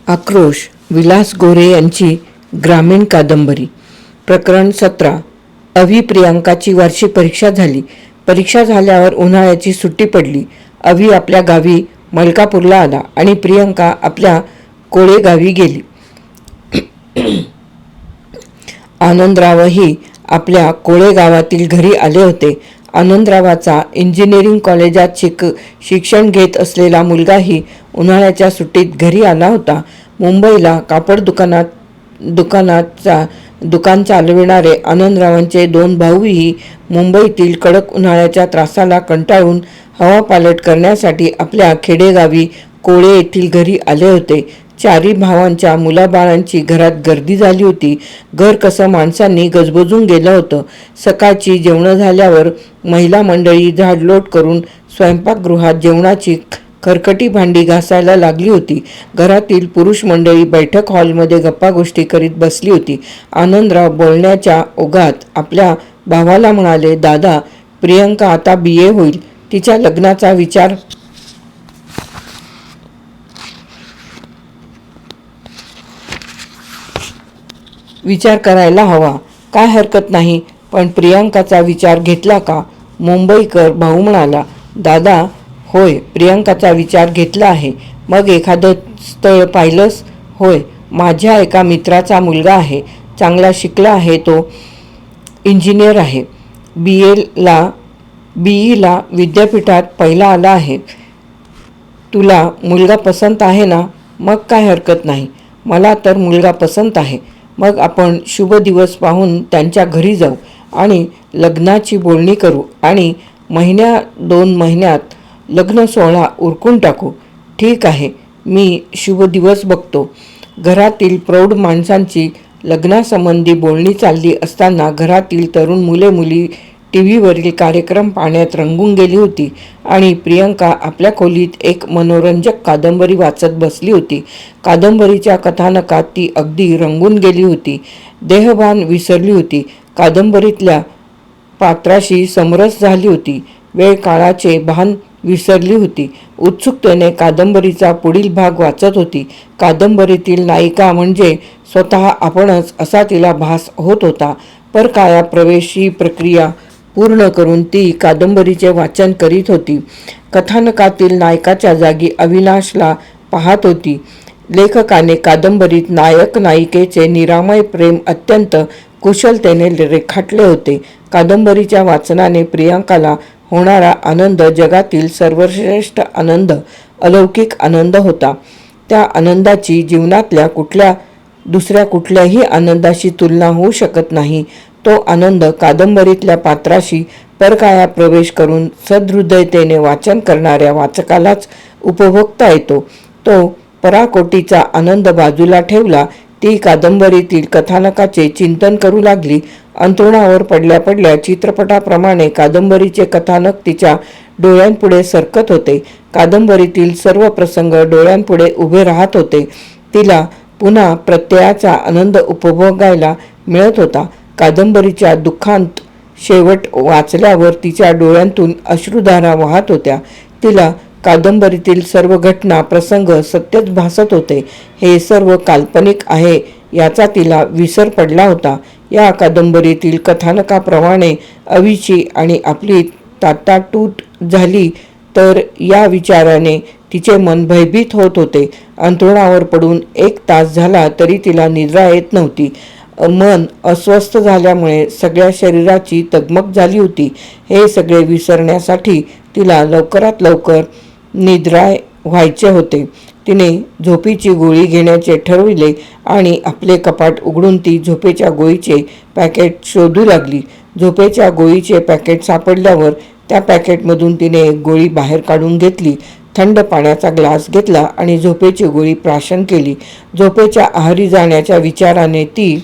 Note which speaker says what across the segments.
Speaker 1: आक्रोश विलास गोरे यांची ग्रामीण कादंबरी. प्रकरण 17. अवी प्रियांकाची वार्षिक परीक्षा झाली. परीक्षा झाल्यावर उन्हाळ्याची सुट्टी पडली. अवी आपल्या गावी मलकापूरला आला आणि प्रियांका आपल्या कोळे गावी गेली. आनंदरावही आपल्या कोळे गावातील घरी आले होते. आनंदरावाचा इंजिनिअरिंग कॉलेजात शिक्षण घेत असलेला मुलगाही उन्हाळ्याच्या सुट्टीत घरी आला होता. मुंबईला कापड दुकान चालविणारे आनंदरावांचे दोन भाऊही मुंबईतील कडक उन्हाळ्याच्या त्रासाला कंटाळून हवा पालट करण्यासाठी आपल्या खेडेगावी कोळे येथील घरी आले होते. चारी भावांच्या मुलाबाळांची घरात गर्दी झाली होती. घर कसं माणसांनी गजबजून गेलं होतं. सकाळची जेवणं झाल्यावर महिला मंडळी झाडलोट करून स्वयंपाकगृहात जेवणाची खरकटी भांडी घासायला लागली होती. घरातील पुरुष मंडळी बैठक हॉलमध्ये गप्पागोष्टी करीत बसली होती. आनंदराव बोलण्याच्या ओघात आपल्या भावाला म्हणाले, दादा, प्रियांका आता BA होईल. तिच्या लग्नाचा विचार करायला हवा. काय हरकत नाही, पण प्रियांकाचा विचार घेतला का? मुंबईकर भाऊ म्हणाला. दादा, होय, प्रियांकाचा विचार घेतला आहे. मग एखादं स्थळ पाहिलंस? होय, माझ्या एका मित्राचा मुलगा आहे. चांगला शिकला आहे. तो इंजिनियर आहे. BE ला विद्यापीठात पहिला आला आहे. तुला मुलगा पसंत आहे ना? मग काय हरकत नाही. मला तर मुलगा पसंत आहे. मग आपण शुभ दिवस पाहून त्यांच्या घरी जाऊ आणि लग्नाची बोलणी करू आणि 1-2 महिन्यात लग्न सोहळा उरकून टाकू. ठीक आहे, मी शुभ दिवस बघतो. घरातील प्रौढ माणसांची लग्नासंबंधी बोलणी चालली असताना घरातील तरुण मुले टीव्हीवरील कार्यक्रम पाहण्यात रंगून गेली होती आणि प्रियांका आपल्या खोलीत एक मनोरंजक कादंबरी वाचत बसली होती. कादंबरीच्या कथानकात ती अगदी रंगून गेली होती. देहभान विसरली होती. कादंबरीतल्या पात्राशी समरस झाली होती. वेळ काळाचे भान विसरली होती. उत्सुकतेने कादंबरीचा पुढील भाग वाचत होती. कादंबरीतील नायिका म्हणजे स्वतः आपणच असा तिला भास होत होता. परकाया प्रवेश ही प्रक्रिया पूर्ण करून ती कादंबरीचे वाचन करीत होती. कथानकातील नायकाच्या जागी अविनाशला पाहत होती. लेखकाने कादंबरीत नायक नायिकेचे निरामय प्रेम अत्यंत कुशलतेने रेखाटले होते. कादंबरीच्या वाचनाने प्रियांकाला होणारा आनंद जगातील सर्वश्रेष्ठ आनंद, अलौकिक आनंद होता. त्या आनंदाची जीवनातल्या दुसऱ्या कुठल्याही आनंदाशी तुलना होऊ शकत नाही. तो आनंद कादंबरीतल्या पात्राशी परकाया प्रवेश करून सदृदयतेने वाचन करणाऱ्या वाचकालाच उपभोगता येतो. तो पराकोटीचा आनंद बाजूला ठेवला. ती कादंबरीतील कथानकाचे चिंतन करू लागली. अंथरुणावर पडल्या चित्रपटाप्रमाणे कादंबरीचे कथानक तिच्या डोळ्यांपुढे सरकत होते. कादंबरीतील सर्व प्रसंग डोळ्यांपुढे उभे राहत होते. तिला पुन्हा प्रत्ययाचा आनंद उपभोगायला मिळत होता. कादंबरीच्या दुःखांत शेवट वाचल्यावर तिच्या डोळ्यांतून अश्रुधारा वाहत होत्या. तिला कादंबरीतील सर्व घटना प्रसंग सत्यच भासत होते. हे सर्व काल्पनिक आहे याचा तिला विसर पडला होता. या कादंबरीतील कथानकाप्रमाणे अवीची आणि आपली ताटातूट झाली तर या विचाराने तिचे मन भयभीत होत होते. अंथरुणावर पडून 1 तास झाला तरी तिला निद्रा येत नव्हती. मन अस्वस्थ झाल्यामुळे सगळ्या शरीराची तगमग झाली होती. हे सगळे विसरण्यासाठी तिला लवकरात लवकर निद्राय व्हायचे होते. तिने झोपेची गोळी घेण्याचे ठरविले आणि आपले कपाट उघडून ती झोपेच्या गोळीचे पॅकेट शोधू लागली. झोपेच्या गोळीचे पॅकेट सापडल्यावर त्या पॅकेटमधून तिने एक गोळी बाहेर काढून घेतली. थंड पाण्याचा ग्लास घेतला आणि झोपेची गोळी प्राशन केली. झोपेच्या आहारी जाण्याच्या विचाराने ती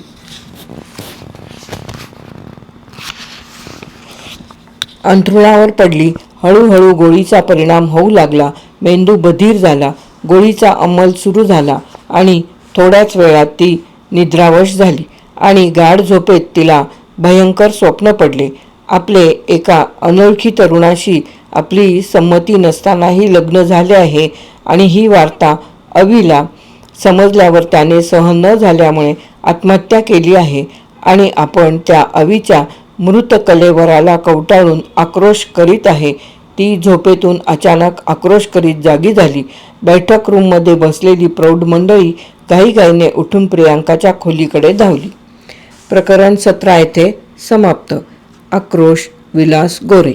Speaker 1: अंथरुणावर पडली. हळूहळू गोळीचा परिणाम होऊ लागला. मेंदू बधीर झाला. गोळीचा अंमल सुरू झाला आणि थोड्याच वेळात ती निद्रावश झाली आणि गाढ झोपेत तिला भयंकर स्वप्न पडले. आपले एका अनोळखी तरुणाशी आपली संमती नसतानाही लग्न झाले आहे आणि ही वार्ता अवीला समजल्यावर त्याने सहन न झाल्यामुळे आत्महत्या केली आहे आणि आपण त्या अवीच्या मृत कलेवराला कवटाळून आक्रोश करीत आहे. ती झोपेतून अचानक आक्रोश करीत जागी झाली. बैठक रूममध्ये बसलेली प्रौढ मंडळी घाईघाईने उठून प्रियांकाच्या खोलीकडे धावली. प्रकरण 17 येथे समाप्त. आक्रोश, विलास गोरे.